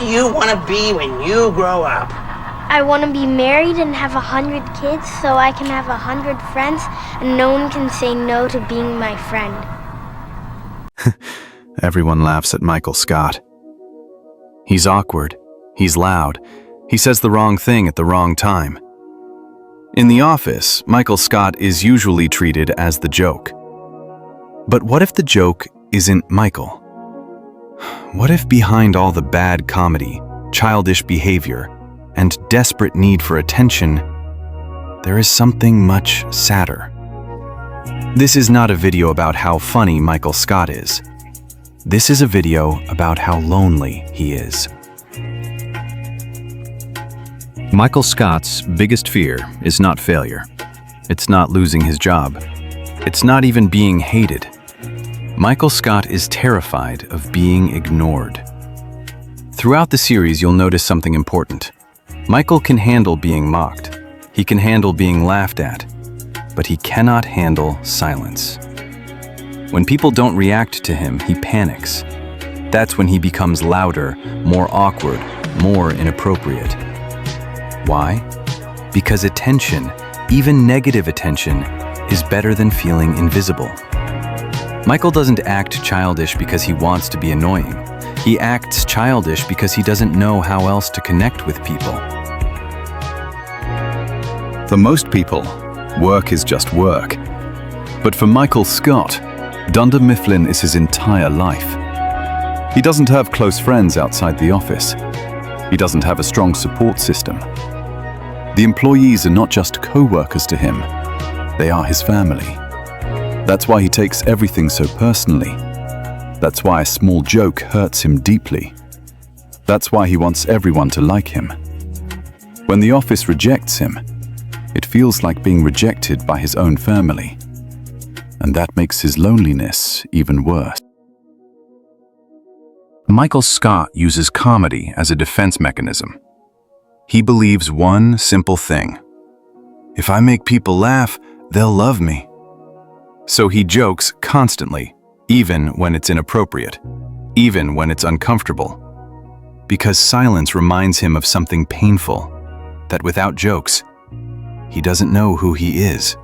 do you want to be when you grow up? I want to be married and have 100 kids so I can have 100 friends and no one can say no to being my friend. Everyone laughs at Michael Scott. He's awkward. He's loud. He says the wrong thing at the wrong time. In the office, Michael Scott is usually treated as the joke. But what if the joke isn't Michael? What if behind all the bad comedy, childish behavior, and desperate need for attention, there is something much sadder? This is not a video about how funny Michael Scott is. This is a video about how lonely he is. Michael Scott's biggest fear is not failure. It's not losing his job. It's not even being hated. Michael Scott is terrified of being ignored. Throughout the series, you'll notice something important. Michael can handle being mocked. He can handle being laughed at, but he cannot handle silence. When people don't react to him, he panics. That's when he becomes louder, more awkward, more inappropriate. Why? Because attention, even negative attention, is better than feeling invisible. Michael doesn't act childish because he wants to be annoying. He acts childish because he doesn't know how else to connect with people. For most people, work is just work. But for Michael Scott, Dunder Mifflin is his entire life. He doesn't have close friends outside the office. He doesn't have a strong support system. The employees are not just co-workers to him, they are his family. That's why he takes everything so personally. That's why a small joke hurts him deeply. That's why he wants everyone to like him. When the office rejects him, it feels like being rejected by his own family. And that makes his loneliness even worse. Michael Scott uses comedy as a defense mechanism. He believes one simple thing: if I make people laugh, they'll love me. So he jokes constantly, even when it's inappropriate, even when it's uncomfortable. Because silence reminds him of something painful, that without jokes, he doesn't know who he is.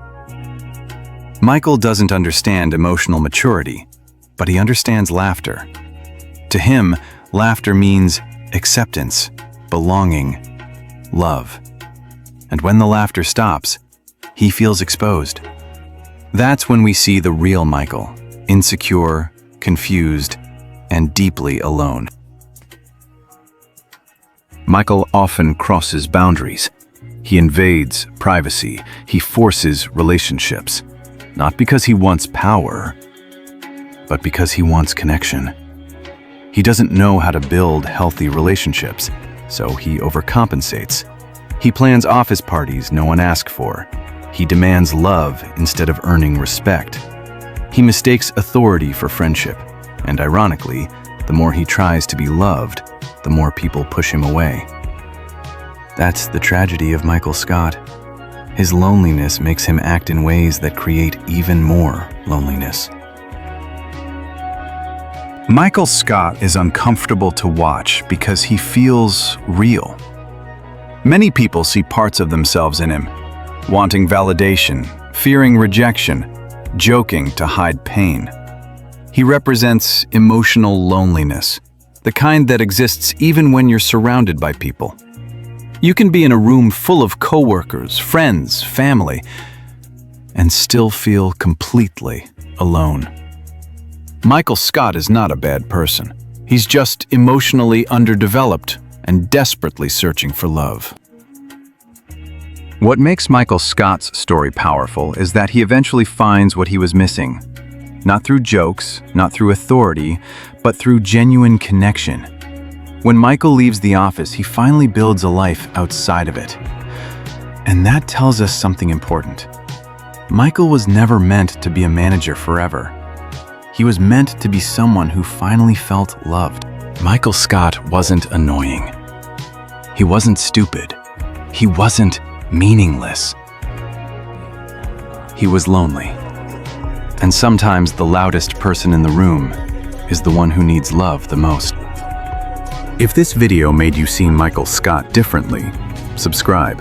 Michael doesn't understand emotional maturity, but he understands laughter. To him, laughter means acceptance, belonging, love. And when the laughter stops, he feels exposed. That's when we see the real Michael, insecure, confused, and deeply alone. Michael often crosses boundaries. He invades privacy. He forces relationships. Not because he wants power, but because he wants connection. He doesn't know how to build healthy relationships, so he overcompensates. He plans office parties no one asked for. He demands love instead of earning respect. He mistakes authority for friendship, and ironically, the more he tries to be loved, the more people push him away. That's the tragedy of Michael Scott. His loneliness makes him act in ways that create even more loneliness. Michael Scott is uncomfortable to watch because he feels real. Many people see parts of themselves in him, wanting validation, fearing rejection, joking to hide pain. He represents emotional loneliness, the kind that exists even when you're surrounded by people. You can be in a room full of coworkers, friends, family, and still feel completely alone. Michael Scott is not a bad person. He's just emotionally underdeveloped and desperately searching for love. What makes Michael Scott's story powerful is that he eventually finds what he was missing. Not through jokes, not through authority, but through genuine connection. When Michael leaves the office, he finally builds a life outside of it. And that tells us something important. Michael was never meant to be a manager forever. He was meant to be someone who finally felt loved. Michael Scott wasn't annoying. He wasn't stupid. He wasn't meaningless. He was lonely. And sometimes the loudest person in the room is the one who needs love the most. If this video made you see Michael Scott differently, subscribe.